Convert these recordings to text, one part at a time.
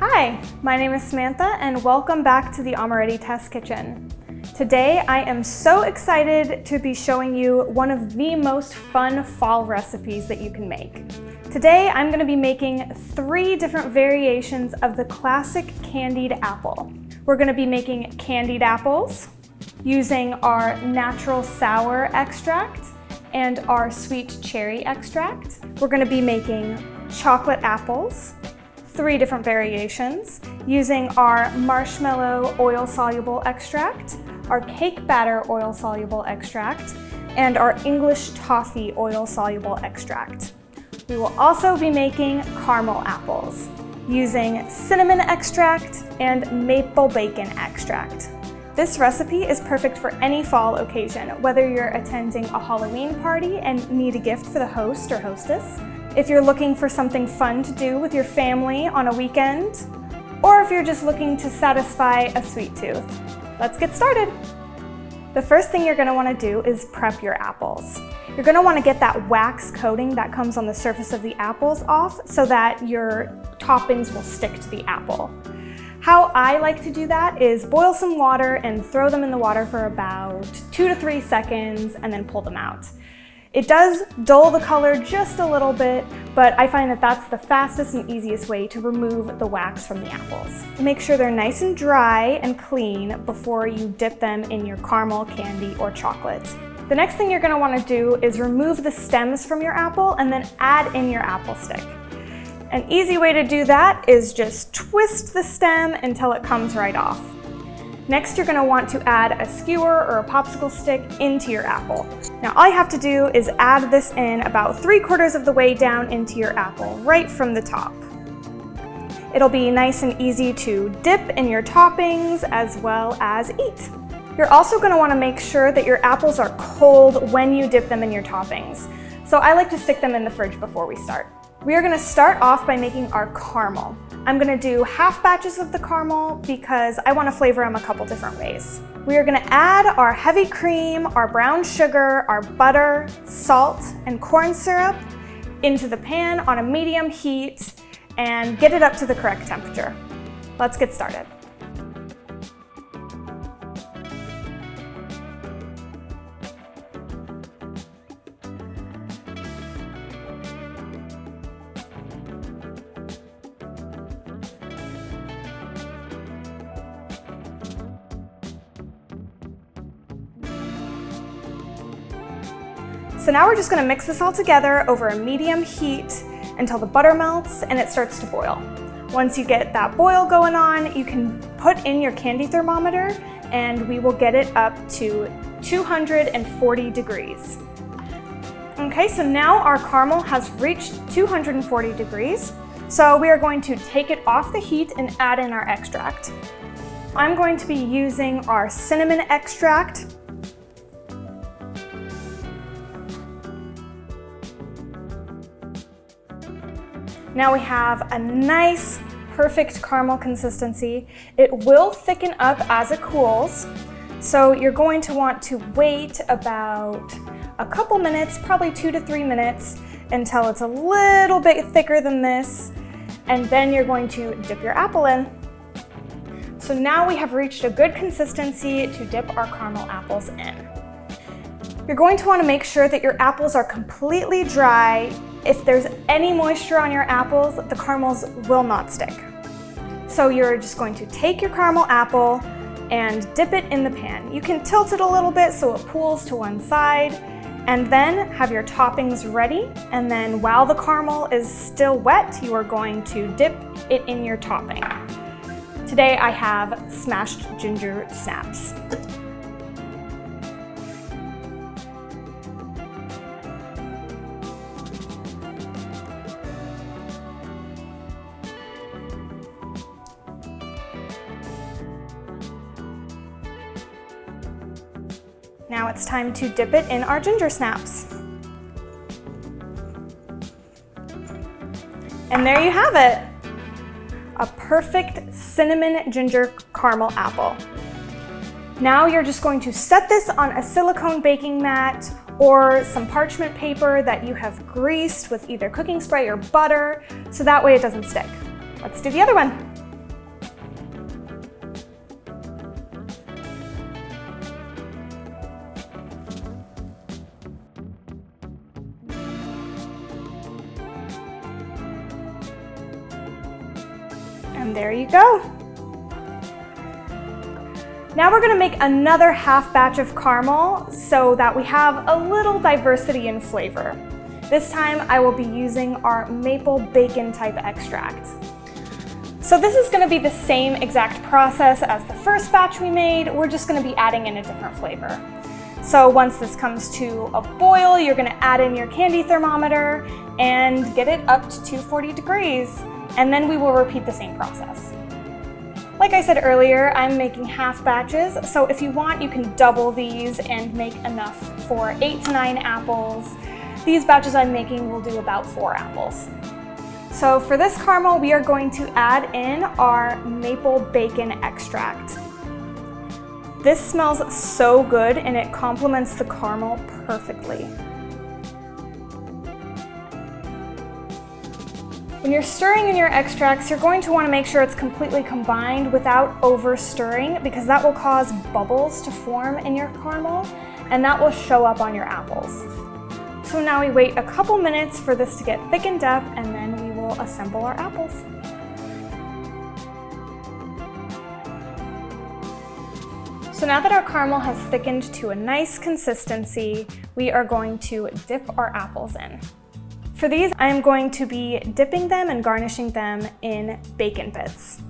Hi, my name is Samantha and welcome back to the Amoretti Test Kitchen. Today I am so excited to be showing you one of the most fun fall recipes that you can make. Today I'm going to be making 3 different variations of the classic candied apple. We're going to be making candied apples using our natural sour extract and our sweet cherry extract. We're going to be making chocolate apples, 3 different variations, using our marshmallow oil-soluble extract, our cake batter oil-soluble extract, and our English toffee oil-soluble extract. We will also be making caramel apples, using cinnamon extract and maple bacon extract. This recipe is perfect for any fall occasion, whether you're attending a Halloween party and need a gift for the host or hostess, if you're looking for something fun to do with your family on a weekend, or if you're just looking to satisfy a sweet tooth. Let's get started. The first thing you're going to want to do is prep your apples. You're going to want to get that wax coating that comes on the surface of the apples off so that your toppings will stick to the apple. How I like to do that is boil some water and throw them in the water for about 2 to 3 seconds and then pull them out. It does dull the color just a little bit, but I find that that's the fastest and easiest way to remove the wax from the apples. Make sure they're nice and dry and clean before you dip them in your caramel, candy, or chocolate. The next thing you're going to want to do is remove the stems from your apple and then add in your apple stick. An easy way to do that is just twist the stem until it comes right off. Next, you're going to want to add a skewer or a popsicle stick into your apple. Now, all you have to do is add this in about 3/4 of the way down into your apple, right from the top. It'll be nice and easy to dip in your toppings as well as eat. You're also going to want to make sure that your apples are cold when you dip them in your toppings. So I like to stick them in the fridge before we start. We are going to start off by making our caramel. I'm going to do half batches of the caramel because I want to flavor them a couple different ways. We are going to add our heavy cream, our brown sugar, our butter, salt, and corn syrup into the pan on a medium heat and get it up to the correct temperature. Let's get started. So now we're just going to mix this all together over a medium heat until the butter melts and it starts to boil. Once you get that boil going on, you can put in your candy thermometer and we will get it up to 240 degrees. Okay, so now our caramel has reached 240 degrees. So we are going to take it off the heat and add in our extract. I'm going to be using our cinnamon extract. Now we have a nice, perfect caramel consistency. It will thicken up as it cools, so you're going to want to wait about a couple minutes, probably 2 to 3 minutes, until it's a little bit thicker than this, and then you're going to dip your apple in. So now we have reached a good consistency to dip our caramel apples in. You're going to want to make sure that your apples are completely dry. If there's any moisture on your apples, the caramels will not stick. So you're just going to take your caramel apple and dip it in the pan. You can tilt it a little bit so it pools to one side, and then have your toppings ready. And then while the caramel is still wet, you are going to dip it in your topping. Today I have smashed ginger snaps. Now it's time to dip it in our ginger snaps. And there you have it, a perfect cinnamon ginger caramel apple. Now you're just going to set this on a silicone baking mat or some parchment paper that you have greased with either cooking spray or butter, so that way it doesn't stick. Let's do the other one. And there you go. Now we're gonna make another half batch of caramel so that we have a little diversity in flavor. This time I will be using our maple bacon type extract. So this is gonna be the same exact process as the first batch we made. We're just gonna be adding in a different flavor. So once this comes to a boil, you're gonna add in your candy thermometer and get it up to 240 degrees. And then we will repeat the same process. Like I said earlier, I'm making half batches, so if you want, you can double these and make enough for 8 to 9 apples. These batches I'm making will do about 4 apples. So for this caramel, we are going to add in our maple bacon extract. This smells so good and it complements the caramel perfectly. When you're stirring in your extracts, you're going to want to make sure it's completely combined without over stirring, because that will cause bubbles to form in your caramel and that will show up on your apples. So now we wait a couple minutes for this to get thickened up and then we will assemble our apples. So now that our caramel has thickened to a nice consistency, we are going to dip our apples in. For these, I am going to be dipping them and garnishing them in bacon bits.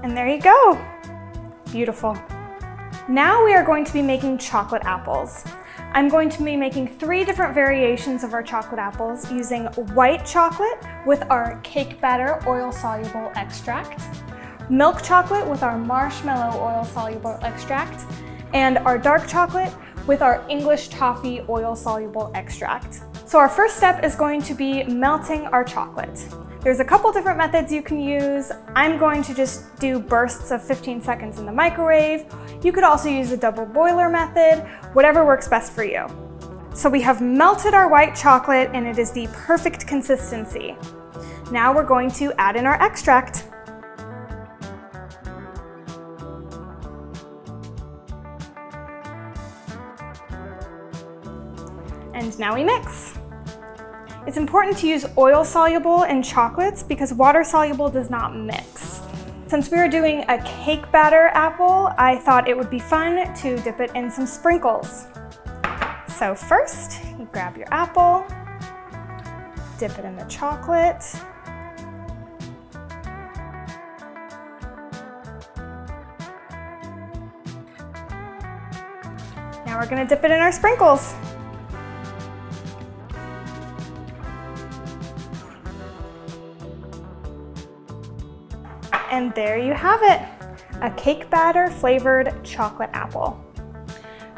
And there you go. Beautiful. Now we are going to be making chocolate apples. I'm going to be making 3 different variations of our chocolate apples using white chocolate with our cake batter oil-soluble extract, milk chocolate with our marshmallow oil-soluble extract, and our dark chocolate with our English toffee oil-soluble extract. So our first step is going to be melting our chocolate. There's a couple different methods you can use. I'm going to just do bursts of 15 seconds in the microwave. You could also use a double boiler method, whatever works best for you. So we have melted our white chocolate and it is the perfect consistency. Now we're going to add in our extract. And now we mix. It's important to use oil-soluble in chocolates because water-soluble does not mix. Since we are doing a cake batter apple, I thought it would be fun to dip it in some sprinkles. So first, you grab your apple, dip it in the chocolate, now we're gonna dip it in our sprinkles. And there you have it, a cake batter flavored chocolate apple.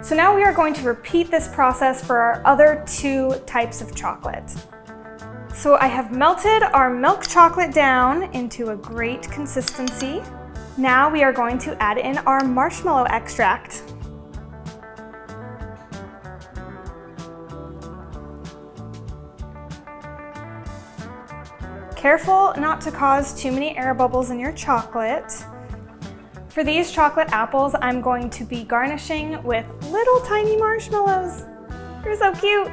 So now we are going to repeat this process for our other 2 types of chocolate. So I have melted our milk chocolate down into a great consistency. Now we are going to add in our marshmallow extract. Careful not to cause too many air bubbles in your chocolate. For these chocolate apples, I'm going to be garnishing with little tiny marshmallows. They're so cute.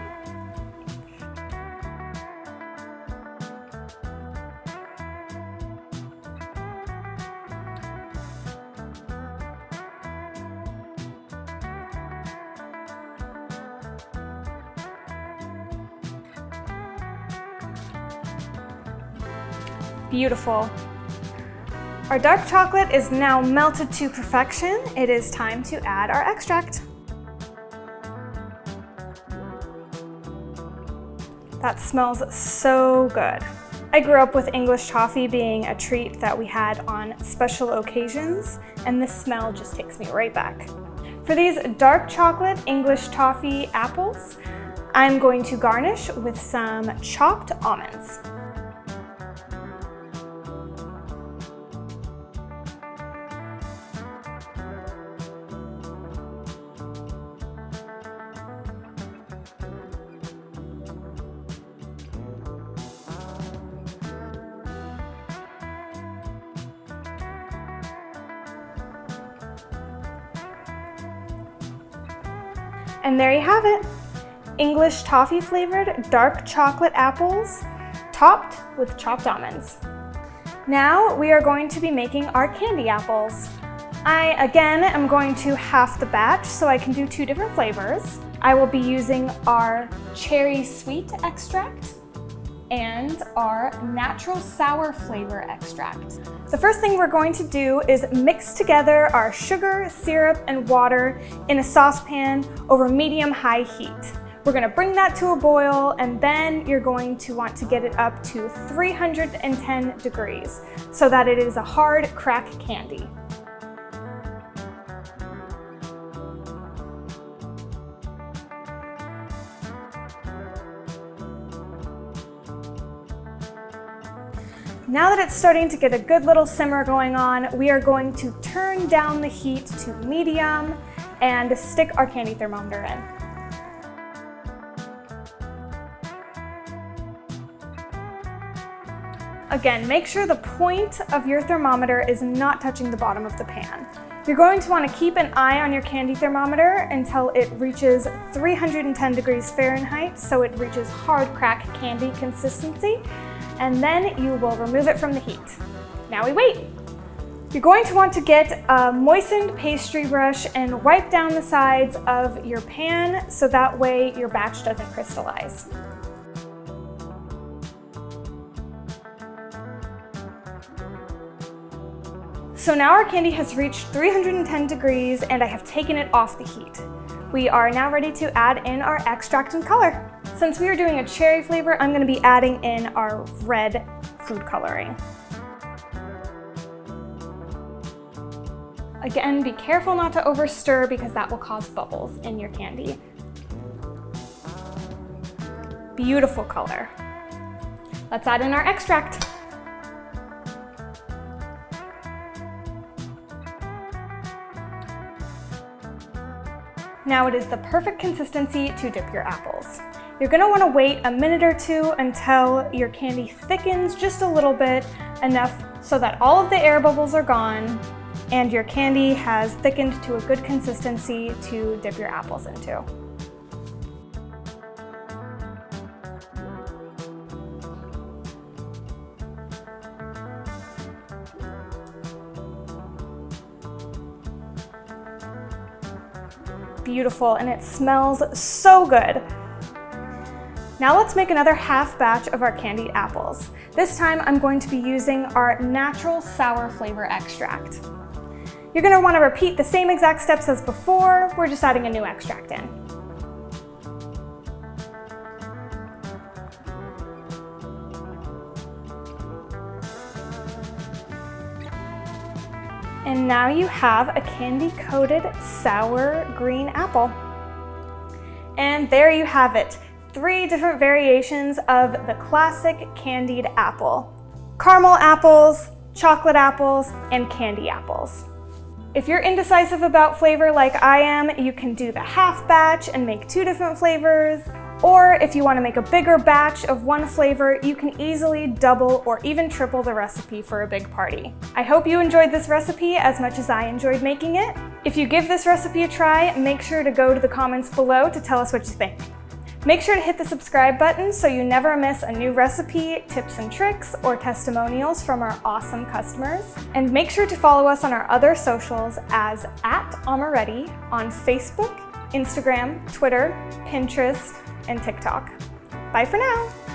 Beautiful. Our dark chocolate is now melted to perfection. It is time to add our extract. That smells so good. I grew up with English toffee being a treat that we had on special occasions, and this smell just takes me right back. For these dark chocolate English toffee apples, I'm going to garnish with some chopped almonds. And there you have it, English toffee flavored dark chocolate apples topped with chopped almonds. Now we are going to be making our candy apples. I, again, am going to half the batch so I can do 2 different flavors. I will be using our cherry sweet extract and our natural sour flavor extract. The first thing we're going to do is mix together our sugar, syrup, and water in a saucepan over medium-high heat. We're gonna bring that to a boil, and then you're going to want to get it up to 310 degrees so that it is a hard crack candy. Now that it's starting to get a good little simmer going on, we are going to turn down the heat to medium and stick our candy thermometer in. Again, make sure the point of your thermometer is not touching the bottom of the pan. You're going to want to keep an eye on your candy thermometer until it reaches 310 degrees Fahrenheit, so it reaches hard crack candy consistency, and then you will remove it from the heat. Now we wait. You're going to want to get a moistened pastry brush and wipe down the sides of your pan so that way your batch doesn't crystallize. So now our candy has reached 310 degrees and I have taken it off the heat. We are now ready to add in our extract and color. Since we are doing a cherry flavor, I'm going to be adding in our red food coloring. Again, be careful not to over stir because that will cause bubbles in your candy. Beautiful color. Let's add in our extract. Now it is the perfect consistency to dip your apples. You're going to want to wait a minute or 2 until your candy thickens just a little bit, enough so that all of the air bubbles are gone and your candy has thickened to a good consistency to dip your apples into. Beautiful, and it smells so good. Now let's make another half batch of our candied apples. This time I'm going to be using our natural sour flavor extract. You're going to want to repeat the same exact steps as before, we're just adding a new extract in. And now you have a candy-coated sour green apple. And there you have it, 3 different variations of the classic candied apple. Caramel apples, chocolate apples, and candy apples. If you're indecisive about flavor like I am, you can do the half batch and make 2 different flavors. Or if you want to make a bigger batch of one flavor, you can easily double or even triple the recipe for a big party. I hope you enjoyed this recipe as much as I enjoyed making it. If you give this recipe a try, make sure to go to the comments below to tell us what you think. Make sure to hit the subscribe button so you never miss a new recipe, tips and tricks, or testimonials from our awesome customers. And make sure to follow us on our other socials as @Amoretti on Facebook, Instagram, Twitter, Pinterest, and TikTok. Bye for now.